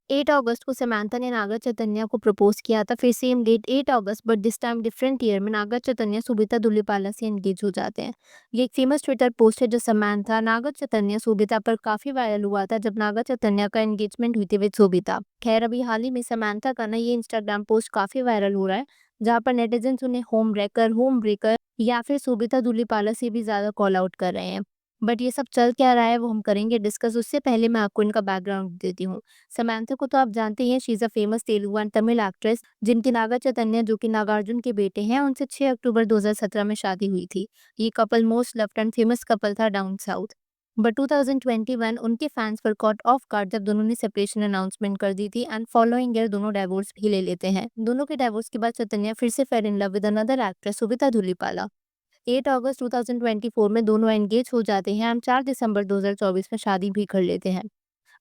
8 अगस्त को समंथा ने नागा चैतन्य को प्रपोज किया था। फिर सेम डेट 8 अगस्त but this time different year में नागा चैतन्य सुबिता धुलीपाला से एंगेज हो जाते हैं। ये एक फेमस ट्विटर पोस्ट है जो समंथा, नागा चैतन्य, सुबिता पर काफी वायरल हुआ था जब नागा चैतन्य का एंगेजमेंट हुई थी विद सुबिता। खैर अभी हाल ही में समंथा का ना ये इंस्टाग्राम पोस्ट काफी वायरल हो रहा है, जहाँ पर नेटिजन्स उन्हें होम रेकर, होम ब्रेकर या फिर सुबिता धुलीपाला से भी ज्यादा कॉल आउट कर रहे हैं। बट ये सब चल क्या रहा है वो हम करेंगे डिस्कस, उससे पहले मैं आपको इनका बैकग्राउंड देती हूँ। समंथा को तो आप जानते ही हैं, she is a famous Telugu and Tamil actress जिनके नागा चैतन्य जो कि नागार्जुन के बेटे हैं, उनसे 6 अक्टूबर 2017 में शादी हुई थी। ये couple most loved and famous couple था डाउन साउथ। बट 2021 उनके फैंस पर कॉट ऑफ गार्ड जब दोनों ने सेपरेशन अनाउंसमेंट कर दी थी एंड फॉलोइंग ईयर दोनों डिवोर्स भी ले लेते हैं। दोनों के डिवोर्स के बाद चैतन्य फिर से fail in love with another actress Subita Dhulipala. 8 अगस्त 2024 में दोनों एंगेज हो जाते हैं एंड 4 दिसंबर 2024 में शादी भी कर लेते हैं।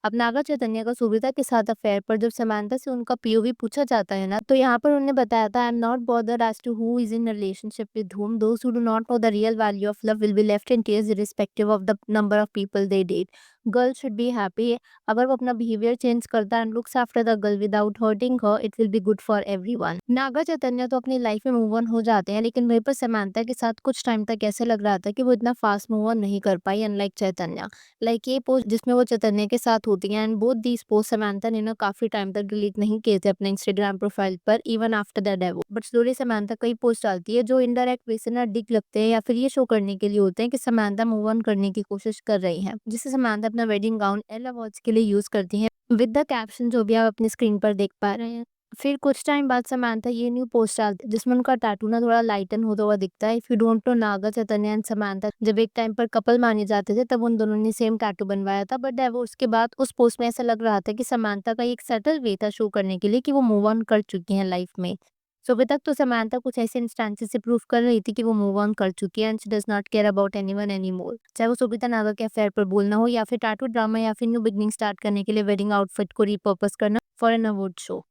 अब नागा चैतन्य का सुविधा के साथ अफेयर पर जब समंथा से उनका पीओवी पूछा जाता है ना, तो यहाँ पर उन्होंने बताया था, I am not bothered as to who is in relationship with whom, those who do not know the real value of love will be left in tears irrespective of the number of people they date. Girl should be happy. अगर वो अपना behaviour change करता and looks after the girl without hurting her, it will be good for everyone. Naga Chaitanya तो अपनी life में move on हो जाते हैं, लेकिन वहीं पर समंथा के साथ कुछ टाइम तक ऐसे लग रहा था कि वो इतना फास्ट मूव ऑन नहीं कर पाई, अनलाइक चैतन्य। लाइक ये पोस्ट जिसमें वो चैतन्य के साथ होती हैं and both these post Samantha ने ना काफी टाइम तक डिलीट नहीं किए थे अपने इंस्टाग्राम प्रोफाइल पर, even after the divorce. But slowly Samantha कई पोस्ट डालती है जो इनडायरेक्ट वे से ना डिग लगते हैं या फिर ये शो करने के लिए होते हैं कि समंथा मूव ऑन करने की कोशिश कर रही हैं, जिससे समंथा अपना वेडिंग गाउन एल अवार्ड्स के लिए यूज करती हैं विद द कैप्शन जो भी आप अपनी स्क्रीन पर देख पा रहे हैं। फिर कुछ टाइम बाद समंथा ये न्यू पोस्ट डालती है जिसमें उनका टैटू ना थोड़ा लाइटन होता हुआ दिखता है। If you don't know, Naga Chaitanya and Samantha जब एक टाइम पर कपल माने जाते थे तब उन दोनों ने सेम टैटू बनवाया था, बट डिवोर्स के बाद उस पोस्ट में ऐसा लग रहा था कि समंथा का एक सटल वे था शो करने के लिए कि वो मूव ऑन कर चुकी हैं लाइफ में। सो अभी तक तो समंथा कुछ ऐसे इंस्टेंसेस से प्रूव कर रही थी कि वो मूव ऑन कर चुकी है and she does not care about anyone anymore, चाहे वो सुबिता नागा के अफेयर पर बोलना हो या फिर टैटू ड्रामा या फिर न्यू बिगनिंग स्टार्ट करने के लिए वेडिंग आउटफिट को रिपर्पस करना फॉर एन अवार्ड शो।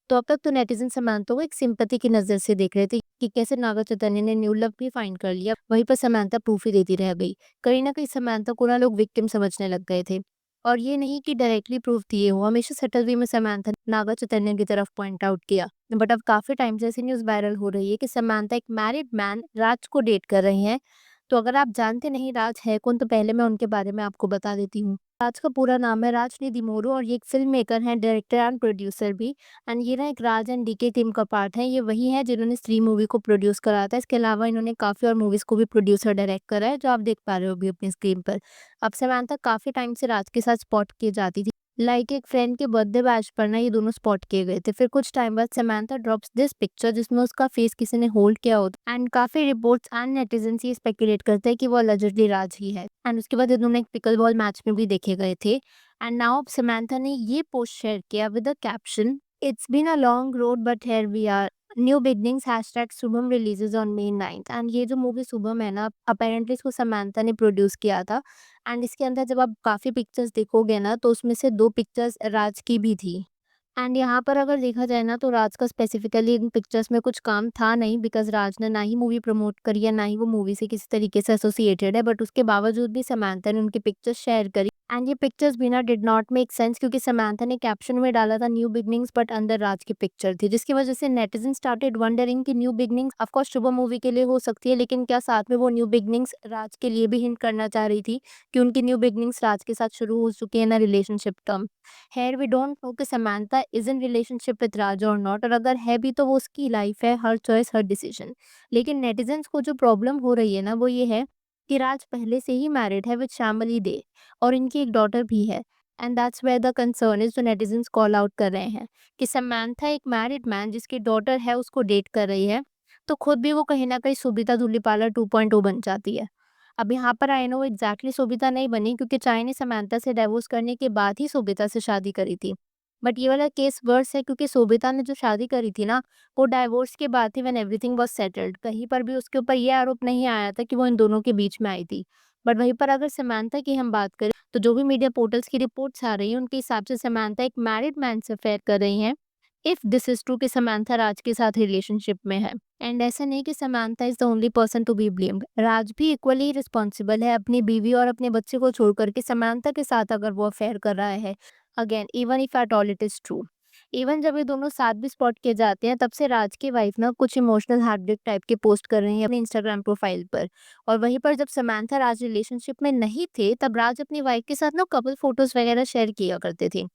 तो अब तक तो नेटिजन समंथा को एक सिंपैथी की नजर से देख रहे थे कि कैसे नागा चैतन्य ने न्यू लव भी फाइंड कर लिया, वहीं पर समंथा प्रूफ ही देती रह गई। कहीं ना कहीं समंथा को ना लोग विक्टिम समझने लग गए थे, और ये नहीं कि डायरेक्टली प्रूफ दिए हो, हमेशा सटल वे में समंथा ने नागा चैतन्य की तरफ पॉइंट आउट किया। बट अब काफी टाइम से ऐसी न्यूज वायरल हो रही है कि समंथा एक मैरिड मैन राज को डेट कर रही हैं। तो अगर आप जानते नहीं राज है कौन, तो पहले मैं उनके बारे में आपको बता देती हूँ। राज का पूरा नाम है राजनिधि मोरू और ये एक फिल्म मेकर हैं, डायरेक्टर एंड प्रोड्यूसर भी। एंड ये ना एक राज एंड डीके टीम का पार्ट है। ये वही है जिन्होंने स्त्री मूवी को प्रोड्यूस करा था। इसके अलावा इन्होंने काफी और मूवीज को भी प्रोड्यूसर डायरेक्ट करा है, जो आप देख पा रहे हो अभी अपनी स्क्रीन पर। अब समंथा काफी टाइम से राज के साथ स्पॉट की जाती थी, लाइक एक फ्रेंड के बर्थडे बैश पर ना ये दोनों स्पॉट किए गए थे। फिर कुछ टाइम बाद समंथा ड्रॉप्स दिस पिक्चर जिसमें उसका फेस किसी ने होल्ड किया होता, एंड काफी रिपोर्ट्स एंड नेटिजन्स ये स्पेकुलेट करते हैं कि वो अलिजिडली राज ही है। एंड उसके बाद ये दोनों एक पिकल बॉल मैच में भी देखे गए थे। एंड नाउ समंथा ने ये पोस्ट शेयर किया with the caption, it's been a long road but here we are, new beginnings hashtag Shubham releases on May 9th। And ये जो मूवी शुभम है ना, अपेरेंटली इसको समंथा ने प्रोड्यूस किया था। एंड इसके अंदर जब आप काफ़ी पिक्चर्स देखोगे ना, तो उसमें से 2 पिक्चर्स राज की भी थी। एंड यहाँ पर अगर देखा जाए ना, तो राज का स्पेसिफिकली इन पिक्चर्स में कुछ काम था नहीं, बिकॉज़ राज ने ना ही मूवी प्रमोट करी है, ना ही वो मूवी से किसी तरीके से एसोसिएटेड है। बट उसके बावजूद भी समंथा ने उनकी पिक्चर्स शेयर करी एंड ये पिक्चर्स भी ना डिड नॉट मेक सेंस, क्योंकि समंथा ने कैप्शन में डाला था न्यू बिगनिंग्स बट अंदर राज की पिक्चर थी, जिसकी वजह से नेटिजन स्टार्टेड वंडरिंग कि new beginnings of course Shubham movie के लिए हो सकती है, लेकिन क्या साथ में वो न्यू बिगनिंग्स राज के लिए भी हिंट करना चाह रही थी कि उनकी न्यू बिगनिंग्स राज के साथ शुरू हो चुकी है ना relationship term. Here we don't know कि Samantha is in relationship with Raj और नॉट, और अगर है भी तो वो उसकी लाइफ है, हर चॉइस हर डिसीजन। लेकिन नेटिजन्स को जो प्रॉब्लम हो रही है ना, वो ये है कि राज पहले से ही मैरिड है विद श्यामली दे और इनकी एक डॉटर भी है। And that's where the concern is, जो नेटिजन्स कॉल आउट कर रहे हैं कि समंथा एक मैरिड मैन जिसकी डॉटर है उसको डेट कर रही है, तो खुद भी वो कहीं ना कहीं सुबिता धुलीपाला 2.0 बन जाती है। अब यहाँ पर आई नो एग्जैक्टली सोबिता नहीं बनी, क्योंकि चाय ने समंथा से डिवोर्स करने के बाद ही सोबिता से शादी करी थी। बट ये वाला केस वर्स है, क्योंकि सोबिता ने जो शादी करी थी ना, वो डाइवोर्स के बाद थी, व्हेन एवरीथिंग वाज सेटल्ड। कहीं पर भी उसके ऊपर ये आरोप नहीं आया था कि वो इन दोनों के बीच में आई थी। बट वहीं पर अगर समंथा की हम बात करें, तो जो भी मीडिया पोर्टल्स की रिपोर्ट्स आ रही हैं, उनके हिसाब से समंथा एक मैरिड मैन से अफेयर कर रही हैं, इफ दिस इज ट्रू कि समंथा राज के साथ रिलेशनशिप में है। एंड ऐसा नहीं कि Samantha is the only person to be blamed, Raj भी इक्वली रिस्पॉन्सिबल है अपनी बीवी और अपने बच्चे को छोड़ करके समंथा के साथ अगर वो अफेयर कर रहा है। Again even if at all it is true. Even जब ये दोनों साथ भी स्पॉट किए जाते हैं, तब से राज की वाइफ ना कुछ इमोशनल हार्ट ब्रेक टाइप के पोस्ट कर रही है अपने इंस्टाग्राम प्रोफाइल पर। और वहीं पर जब समांथा राज रिलेशनशिप में नहीं थे, तब राज अपनी वाइफ के साथ ना कपल फोटोज वगैरह शेयर किया करते थे,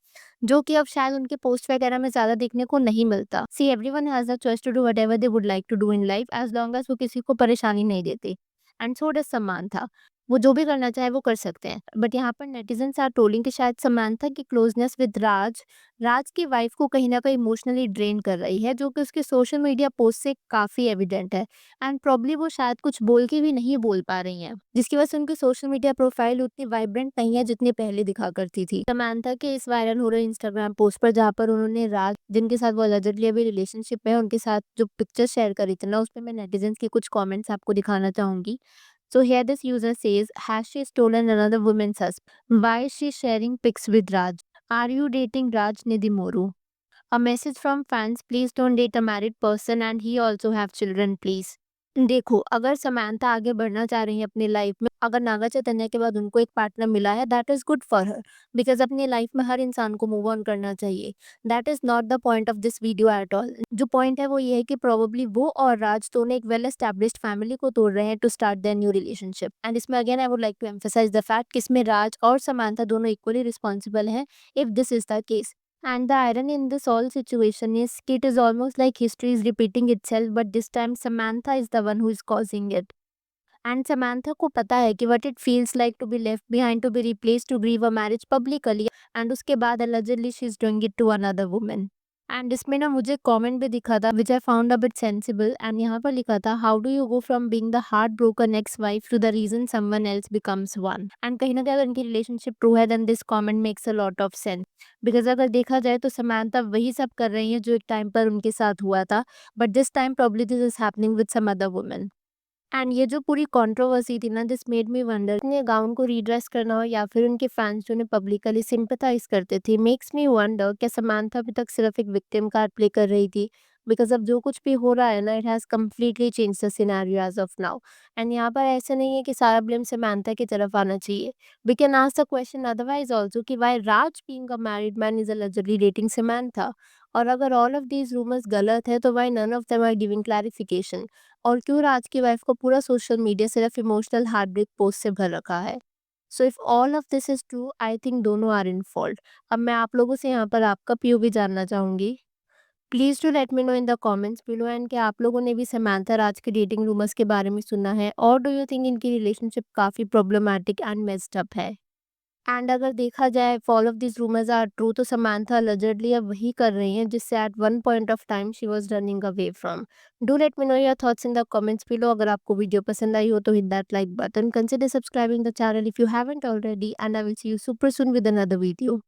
जो कि अब शायद उनके पोस्ट वगैरह में ज्यादा देखने को नहीं मिलता। See everyone has the choice to do whatever they would like to do in life, as long as वो किसी को परेशानी नहीं देते। And so does Samantha. वो जो भी करना चाहे वो कर सकते हैं। बट यहाँ पर नेटिजन्स आर ट्रोलिंग कि शायद समांथा की क्लोजनेस विद राज राज की वाइफ को कहीं न कहीं इमोशनली ड्रेन कर रही है, जो कि उसके सोशल मीडिया पोस्ट से काफ़ी एविडेंट है। एंड प्रॉब्ली वो शायद कुछ बोल के भी नहीं बोल पा रही हैं, जिसकी वजह से उनकी सोशल मीडिया प्रोफाइल उतनी वाइब्रेंट नहीं है जितनी पहले दिखा करती थी। समांथा के इस वायरल हो रहे इंस्टाग्राम पोस्ट पर, जहाँ पर उन्होंने राज, जिनके साथ वो अलिजेडली अभी रिलेशनशिप में है, उनके साथ जो पिक्चर शेयर करी थी ना, उसपे मैं नेटिजन्स के कुछ कमेंट्स आपको दिखाना चाहूँगी। So here this user says, has she stolen another woman's husband? Why is she sharing pics with Raj? Are you dating Raj Nidimoru? A message from fans, please don't date a married person and he also have children please. देखो, अगर Samantha आगे बढ़ना चाह रही है अपनी life में, अगर नागा चैतन्य के बाद उनको एक पार्टनर मिला है, that is good for her. Because अपनी लाइफ में हर इंसान को मूव ऑन करना चाहिए। That is not the point of this video at all. जो पॉइंट है वो ये है कि प्रोबेबली वो और राज दोनों एक वेल एस्टैब्लिश्ड फैमिली को तोड़ रहे हैं to start their new relationship. And इसमें again I would like to emphasise the fact कि इसमें राज और समांथा दोनों इक्वली रिस्पॉन्सिबल हैं if this is the case. And the irony in this whole situation is it is almost like history is repeating itself, but this time Samantha is the one who is causing it. And Samantha को पता है कि what it feels like to be left behind, to be replaced, to grieve a marriage publicly, and उसके बाद allegedly she is doing it to another woman. And इसमें ना मुझे comment भी दिखा था which I found a bit sensible, and यहाँ पर लिखा था, how do you go from being the heartbroken ex wife to the reason someone else becomes one. And कहीं ना कहीं अगर इनकी रिलेशनशिप ट्रू है then this comment makes a lot of sense. Because अगर देखा जाए तो समांथा वही सब कर रही है जो एक टाइम पर उनके साथ हुआ था, but this time probably this is happening with some other women. And ये जो पूरी कंट्रोवर्सी थी ना, दिस मेड मी वंडर, ये गाउन को रीड्रेस करना हो या फिर उनके फैंस जो उन्हें पब्लिकली सिंपैथाइज करते थे, मेक्स मी वंडर क्या समांथा अभी तक सिर्फ एक विक्टिम कार्ड प्ले कर रही थी। बिकॉज अब जो कुछ भी हो रहा है ना, it has completely change the scenario as of now. And यहाँ पर ऐसा नहीं है कि सारा ब्लेम समांथा की तरफ आना चाहिए। We can ask the question otherwise also कि why Raj being a married man is allegedly dating Samantha. और अगर ऑल ऑफ दीज रूमर्स गलत है तो why none of them are giving clarification. और क्यों राज की वाइफ को पूरा सोशल मीडिया सिर्फ इमोशनल हार्ट ब्रेक पोस्ट से भर रखा है। So if all of this is true, I think दोनों आर इन फॉल्ट। अब मैं आप लोगों से यहाँ पर आपका पीओवी जानना चाहूंगी। Please to let me know in the comments below. And क्या आप लोगों ने भी समांथा राज के डेटिंग रूमर्स के बारे में सुना है, और डू यू थिंक इनकी रिलेशनशिप काफी प्रॉब्लमैटिक एंड मेस्ड अप है। एंड अगर देखा जाए all of this rumours are true, तो समांथा allegedly अब वही कर रही हैं जिससे at one point of time she was running away from. Do let me know your thoughts in the comments below. अगर आपको वीडियो पसंद आई हो तो hit that like button, consider subscribing the channel if you haven't already, and I will see you super soon with another video.